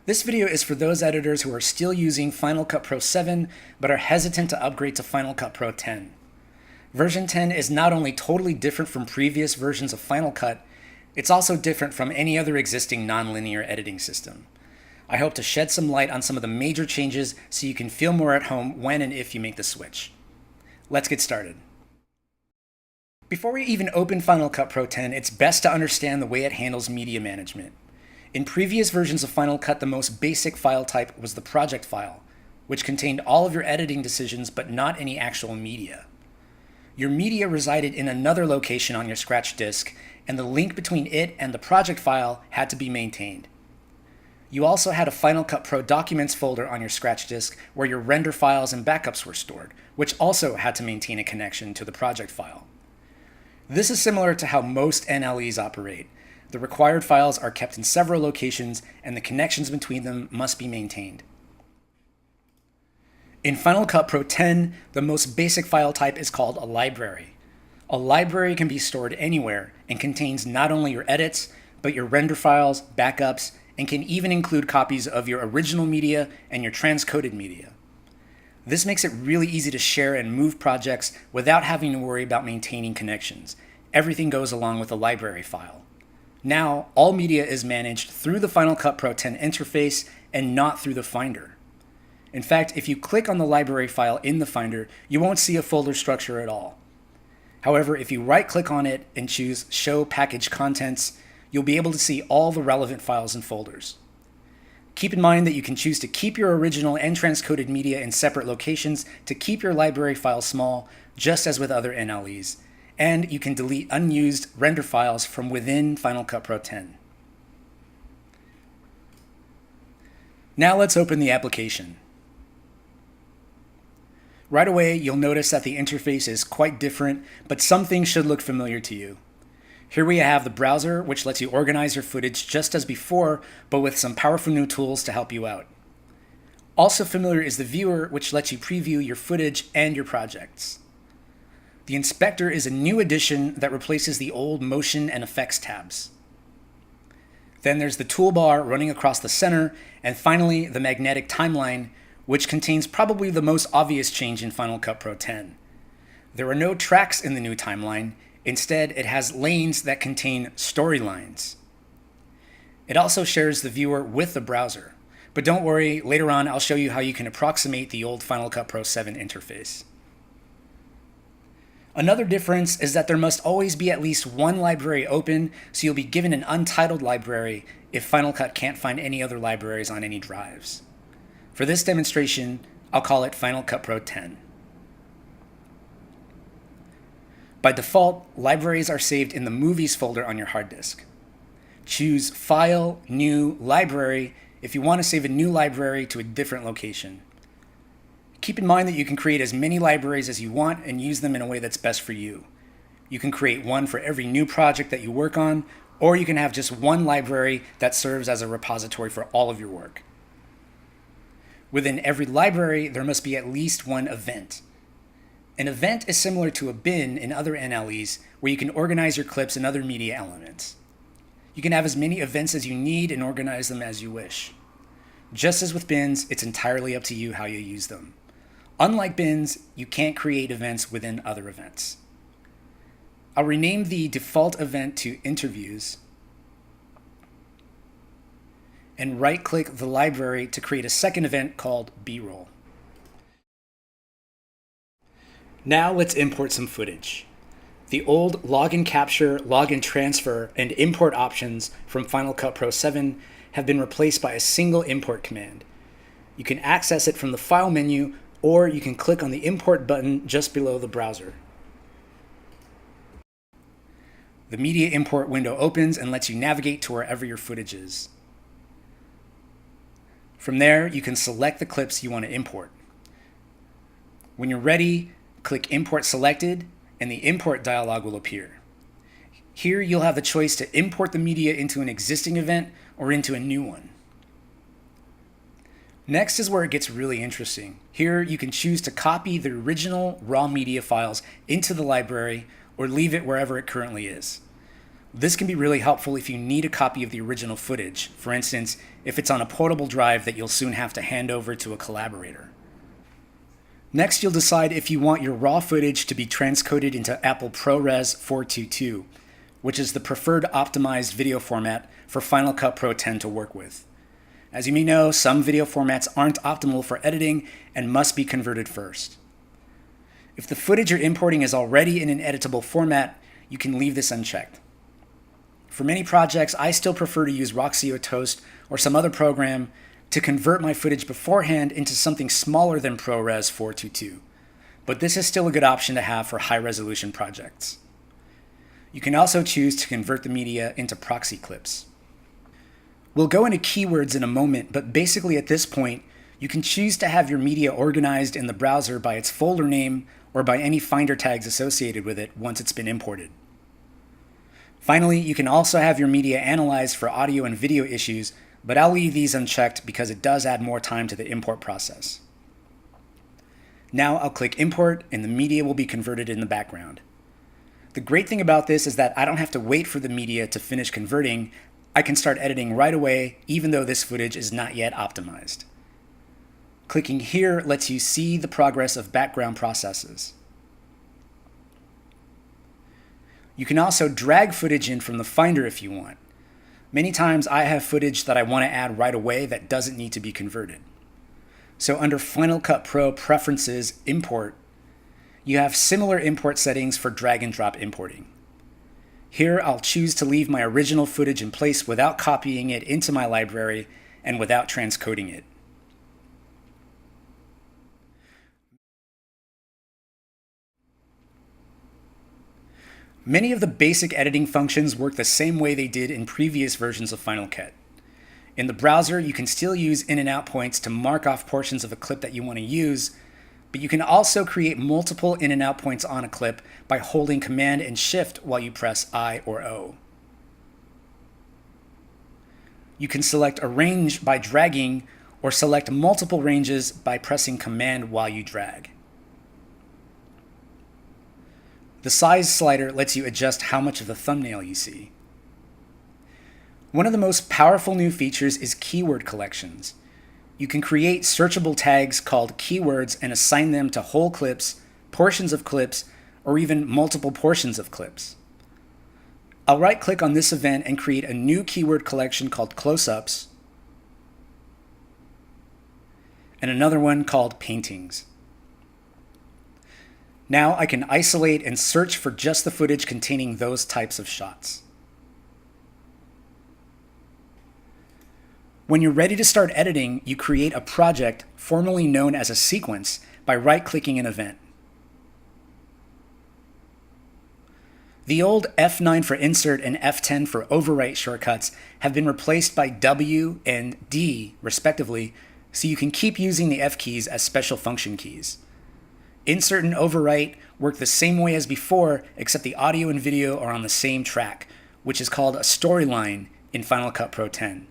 This video is for those editors who are still using Final Cut Pro 7 but are hesitant to upgrade to Final Cut Pro 10. Version 10 is not only totally different from previous versions of Final Cut, it's also different from any other existing nonlinear editing system. I hope to shed some light on some of the major changes so you can feel more at home when and if you make the switch. Let's get started. Before we even open Final Cut Pro 10, it's best to understand the way it handles media management. In previous versions of Final Cut, the most basic file type was the project file, which contained all of your editing decisions but not any actual media. Your media resided in another location on your scratch disk, and the link between it and the project file had to be maintained. You also had a Final Cut Pro Documents folder on your scratch disk where your render files and backups were stored, which also had to maintain a connection to the project file. This is similar to how most NLEs operate. The required files are kept in several locations, and the connections between them must be maintained. In Final Cut Pro 10, the most basic file type is called a library. A library can be stored anywhere and contains not only your edits, but your render files, backups, and can even include copies of your original media and your transcoded media. This makes it really easy to share and move projects without having to worry about maintaining connections. Everything goes along with a library file. Now, all media is managed through the Final Cut Pro 10 interface and not through the Finder. In fact, if you click on the library file in the Finder, you won't see a folder structure at all. However, if you right-click on it and choose Show Package Contents, you'll be able to see all the relevant files and folders. Keep in mind that you can choose to keep your original and transcoded media in separate locations to keep your library file small, just as with other NLEs. And you can delete unused render files from within Final Cut Pro 10. Now let's open the application. Right away, you'll notice that the interface is quite different, but some things should look familiar to you. Here we have the browser, which lets you organize your footage just as before, but with some powerful new tools to help you out. Also familiar is the viewer, which lets you preview your footage and your projects. The inspector is a new addition that replaces the old motion and effects tabs. Then there's the toolbar running across the center, and finally the magnetic timeline, which contains probably the most obvious change in Final Cut Pro 10. There are no tracks in the new timeline. Instead, it has lanes that contain storylines. It also shares the viewer with the browser. But don't worry, later on I'll show you how you can approximate the old Final Cut Pro 7 interface. Another difference is that there must always be at least one library open, so you'll be given an untitled library if Final Cut can't find any other libraries on any drives. For this demonstration, I'll call it Final Cut Pro 10. By default, libraries are saved in the Movies folder on your hard disk. Choose File, New, Library if you want to save a new library to a different location. Keep in mind that you can create as many libraries as you want and use them in a way that's best for you. You can create one for every new project that you work on, or you can have just one library that serves as a repository for all of your work. Within every library, there must be at least one event. An event is similar to a bin in other NLEs, where you can organize your clips and other media elements. You can have as many events as you need and organize them as you wish. Just as with bins, it's entirely up to you how you use them. Unlike bins, you can't create events within other events. I'll rename the default event to Interviews and right-click the library to create a second event called B-roll. Now let's import some footage. The old login capture, login transfer, and import options from Final Cut Pro 7 have been replaced by a single import command. You can access it from the File menu, or you can click on the Import button just below the browser. The Media Import window opens and lets you navigate to wherever your footage is. From there, you can select the clips you want to import. When you're ready, click Import Selected, and the Import dialog will appear. Here, you'll have the choice to import the media into an existing event or into a new one. Next is where it gets really interesting. Here, you can choose to copy the original raw media files into the library or leave it wherever it currently is. This can be really helpful if you need a copy of the original footage, for instance, if it's on a portable drive that you'll soon have to hand over to a collaborator. Next, you'll decide if you want your raw footage to be transcoded into Apple ProRes 422, which is the preferred optimized video format for Final Cut Pro 10 to work with. As you may know, some video formats aren't optimal for editing and must be converted first. If the footage you're importing is already in an editable format, you can leave this unchecked. For many projects, I still prefer to use Roxio Toast or some other program to convert my footage beforehand into something smaller than ProRes 422, but this is still a good option to have for high-resolution projects. You can also choose to convert the media into proxy clips. We'll go into keywords in a moment, but basically at this point, you can choose to have your media organized in the browser by its folder name or by any Finder tags associated with it once it's been imported. Finally, you can also have your media analyzed for audio and video issues, but I'll leave these unchecked because it does add more time to the import process. Now I'll click Import and the media will be converted in the background. The great thing about this is that I don't have to wait for the media to finish converting. I can start editing right away, even though this footage is not yet optimized. Clicking here lets you see the progress of background processes. You can also drag footage in from the Finder if you want. Many times I have footage that I want to add right away that doesn't need to be converted. So under Final Cut Pro Preferences Import, you have similar import settings for drag and drop importing. Here I'll choose to leave my original footage in place without copying it into my library and without transcoding it. Many of the basic editing functions work the same way they did in previous versions of Final Cut. In the browser, you can still use in and out points to mark off portions of a clip that you want to use, but you can also create multiple in and out points on a clip by holding Command and Shift while you press I or O. You can select a range by dragging or select multiple ranges by pressing Command while you drag. The size slider lets you adjust how much of the thumbnail you see. One of the most powerful new features is keyword collections. You can create searchable tags called keywords and assign them to whole clips, portions of clips, or even multiple portions of clips. I'll right-click on this event and create a new keyword collection called close-ups, and another one called paintings. Now I can isolate and search for just the footage containing those types of shots. When you're ready to start editing, you create a project formerly known as a sequence by right-clicking an event. The old F9 for insert and F10 for overwrite shortcuts have been replaced by W and D, respectively, so you can keep using the F keys as special function keys. Insert and overwrite work the same way as before, except the audio and video are on the same track, which is called a storyline in Final Cut Pro 10.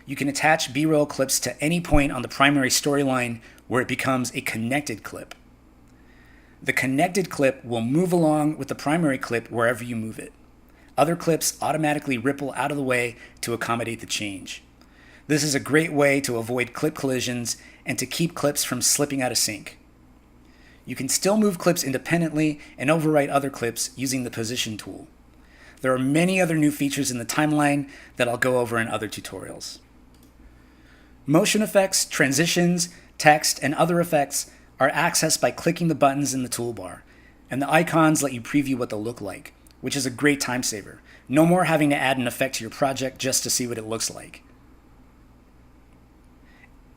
You can attach B-roll clips to any point on the primary storyline where it becomes a connected clip. The connected clip will move along with the primary clip wherever you move it. Other clips automatically ripple out of the way to accommodate the change. This is a great way to avoid clip collisions and to keep clips from slipping out of sync. You can still move clips independently and overwrite other clips using the position tool. There are many other new features in the timeline that I'll go over in other tutorials. Motion effects, transitions, text, and other effects are accessed by clicking the buttons in the toolbar, and the icons let you preview what they'll look like, which is a great time saver. No more having to add an effect to your project just to see what it looks like.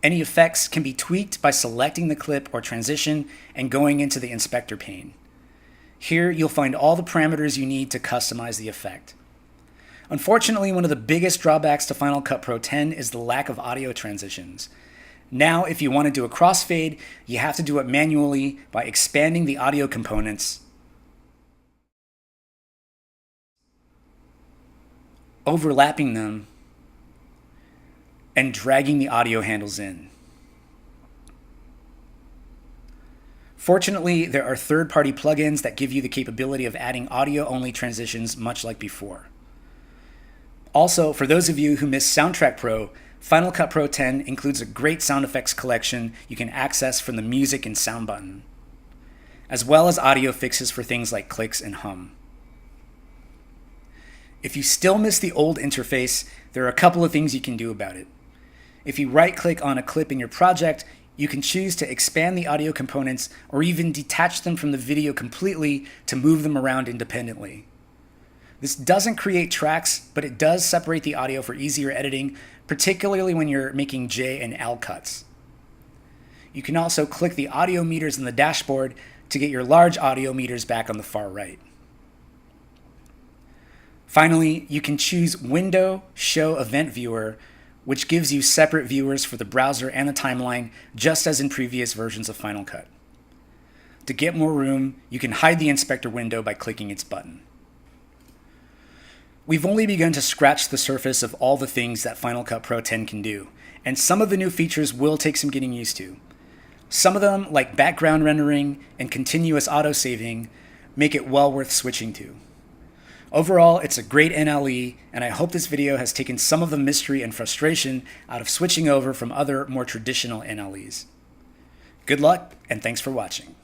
Any effects can be tweaked by selecting the clip or transition and going into the inspector pane. Here, you'll find all the parameters you need to customize the effect. Unfortunately, one of the biggest drawbacks to Final Cut Pro 10 is the lack of audio transitions. Now, if you want to do a crossfade, you have to do it manually by expanding the audio components, overlapping them, and dragging the audio handles in. Fortunately, there are third-party plugins that give you the capability of adding audio-only transitions much like before. Also, for those of you who miss Soundtrack Pro, Final Cut Pro 10 includes a great sound effects collection you can access from the Music and Sound button, as well as audio fixes for things like clicks and hum. If you still miss the old interface, there are a couple of things you can do about it. If you right-click on a clip in your project, you can choose to expand the audio components or even detach them from the video completely to move them around independently. This doesn't create tracks, but it does separate the audio for easier editing, particularly when you're making J and L cuts. You can also click the audio meters in the dashboard to get your large audio meters back on the far right. Finally, you can choose Window Show Event Viewer, which gives you separate viewers for the browser and the timeline, just as in previous versions of Final Cut. To get more room, you can hide the inspector window by clicking its button. We've only begun to scratch the surface of all the things that Final Cut Pro 10 can do, and some of the new features will take some getting used to. Some of them, like background rendering and continuous autosaving, make it well worth switching to. Overall, it's a great NLE, and I hope this video has taken some of the mystery and frustration out of switching over from other, more traditional NLEs. Good luck, and thanks for watching.